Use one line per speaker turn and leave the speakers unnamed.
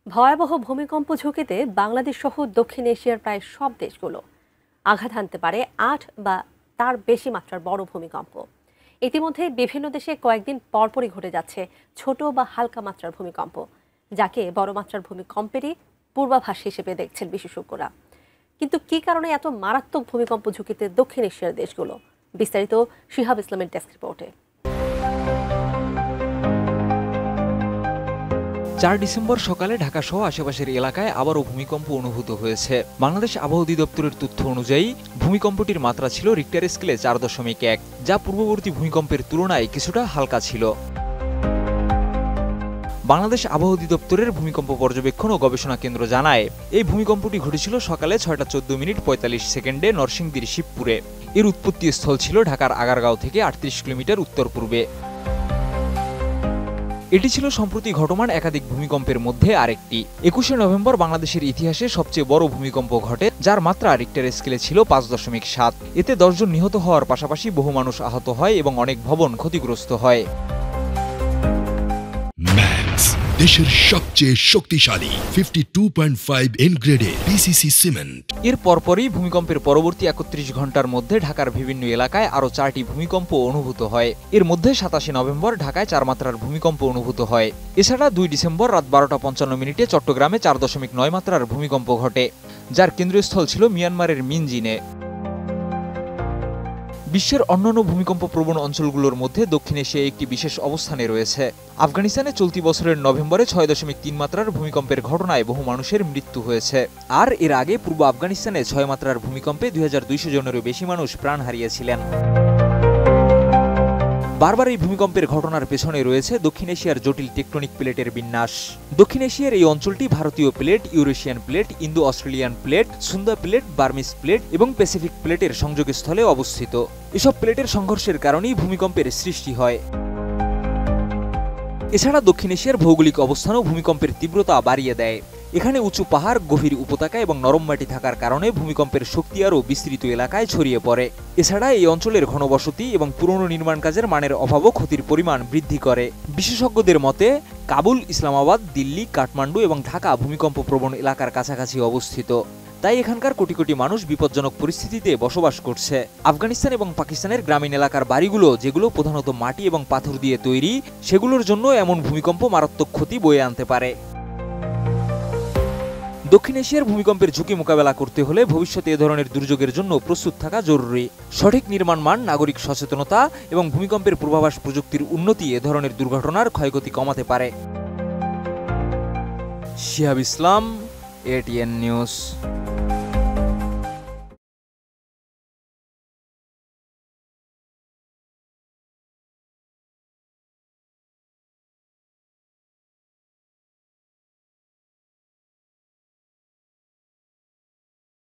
ভয়াবহ ভূমিকম্প ঝুঁকিতে বাংলাদেশ সহ দক্ষিণ এশিয়ার প্রায় সব দেশগুলো আঘাত হানতে পারে ৮ বা তার বেশি মাত্রার বড় ভূমিকম্প। ইতিমধ্যে বিভিন্ন দেশে কয়েকদিন পরপরই ঘটে যাচ্ছে ছোট বা হালকা মাত্রার ভূমিকম্প, যাকে বড় মাত্রার ভূমিকম্পেরই পূর্বাভাস হিসেবে দেখছেন বিশেষজ্ঞরা। কিন্তু কী কারণে এত মারাত্মক ভূমিকম্প ঝুঁকিতে দক্ষিণ এশিয়ার দেশগুলো? বিস্তারিত শিহাব ইসলামের ডেস্ক রিপোর্টে।
৪ ডিসেম্বর সকালে ঢাকাসহ আশেপাশের এলাকায় আবারও ভূমিকম্প অনুভূত হয়েছে। বাংলাদেশ আবহাওয়া অধিদপ্তরের তথ্য অনুযায়ী ভূমিকম্পটির মাত্রা ছিল রিক্টার স্কেলে ৪.১, যা পূর্ববর্তী ভূমিকম্পের তুলনায় কিছুটা হালকা ছিল। বাংলাদেশ আবহাওয়া অধিদপ্তরের ভূমিকম্প পর্যবেক্ষণ ও গবেষণা কেন্দ্র জানায়, এই ভূমিকম্পটি ঘটেছিল সকালে ৬টা ১৪ মিনিট ৪৫ সেকেন্ডে নরসিংদীর শিবপুরে। এর উৎপত্তি স্থল ছিল ঢাকার আগারগাঁও থেকে ৩৮ কিলোমিটার উত্তর পূর্বে। এটি ছিল সম্প্রতি ঘটমান একাধিক ভূমিকম্পের মধ্যে আরেকটি। ২১শে নভেম্বর বাংলাদেশের ইতিহাসে সবচেয়ে বড় ভূমিকম্প ঘটে, যার মাত্রা রিক্টার স্কেলে ছিল ৫.৭। এতে ১০ জন নিহত হওয়ার পাশাপাশি বহু মানুষ আহত হয় এবং অনেক ভবন ক্ষতিগ্রস্ত হয়।
ম্যাক্স, দেশের সবচেয়ে শক্তিশালী 52.5 এন গ্রেডের পিসিসি সিমেন্ট।
এর পরপরই ভূমিকম্পের পরবর্তী ৩১ ঘন্টার মধ্যে ঢাকার বিভিন্ন এলাকায় আরও ৪টি ভূমিকম্প অনুভূত হয়। এর মধ্যে ২৭শে নভেম্বর ঢাকায় ৪ মাত্রার ভূমিকম্প অনুভূত হয়। এছাড়া ২ ডিসেম্বর রাত ১২টা ৫৫ মিনিটে চট্টগ্রামে ৪.৯ মাত্রার ভূমিকম্প ঘটে, যার কেন্দ্রস্থল ছিল মিয়ানমারের মিনজিনে। বিশ্বের অন্যান্য ভূমিকম্প প্রবণ অঞ্চলগুলোর মধ্যে দক্ষিণ এশিয়া একটি বিশেষ অবস্থানে রয়েছে। আফগানিস্তানে চলতি বছরের নভেম্বরে ৬.৩ মাত্রার ভূমিকম্পের ঘটনায় বহু মানুষের মৃত্যু হয়েছে। আর এর আগে পূর্ব আফগানিস্তানে ৬ মাত্রার ভূমিকম্পে ২২০০ জনেরও বেশি মানুষ প্রাণ হারিয়েছিলেন। বারবার এই ভূমিকম্পের ঘটনার পেছনে রয়েছে দক্ষিণ এশিয়ার জটিল টেকটনিক প্লেটের বিন্যাস। দক্ষিণ এশিয়ার এই অঞ্চলটি ভারতীয় plate, Eurasian plate, Indo Australian plate, সুন্দা plate, Burmese plate এবং প্যাসিফিক প্লেটের সংযোগস্থলে অবস্থিত। এসব প্লেটের সংঘর্ষের কারণেই ভূমিকম্পের সৃষ্টি হয়। এছাড়া দক্ষিণ এশিয়ার ভৌগোলিক অবস্থানও ভূমিকম্পের তীব্রতা বাড়িয়ে দেয়। এখানে উঁচু পাহাড়, গভীর উপত্যকা এবং নরম মাটি থাকার কারণে ভূমিকম্পের শক্তি আরও বিস্তৃত এলাকায় ছড়িয়ে পড়ে। এছাড়া এই অঞ্চলের ঘনবসতি এবং পুরনো নির্মাণ কাজের মানের অভাবও ক্ষতির পরিমাণ বৃদ্ধি করে। বিশেষজ্ঞদের মতে, কাবুল, ইসলামাবাদ, দিল্লি, কাঠমান্ডু এবং ঢাকা ভূমিকম্প প্রবণ এলাকার কাছাকাছি অবস্থিত। তাই এখানকার কোটি কোটি মানুষ বিপজ্জনক পরিস্থিতিতে বসবাস করছে। আফগানিস্তান এবং পাকিস্তানের গ্রামীণ এলাকার বাড়িগুলো, যেগুলো প্রধানত মাটি এবং পাথর দিয়ে তৈরি, সেগুলোর জন্য এমন ভূমিকম্প মারাত্মক ক্ষতি বয়ে আনতে পারে। দক্ষিণ এশিয়ার ভূমিকম্পের ঝুঁকি মোকাবেলা করতে হলে ভবিষ্যতে এ ধরনের দুর্যোগের জন্য প্রস্তুত থাকা জরুরি। সঠিক নির্মাণ মান, নাগরিক সচেতনতা এবং ভূমিকম্পের পূর্বাভাস প্রযুক্তির উন্নতি এ ধরনের দুর্ঘটনার ক্ষয়ক্ষতি কমাতে পারে। শিহাব ইসলাম, ATN নিউজ।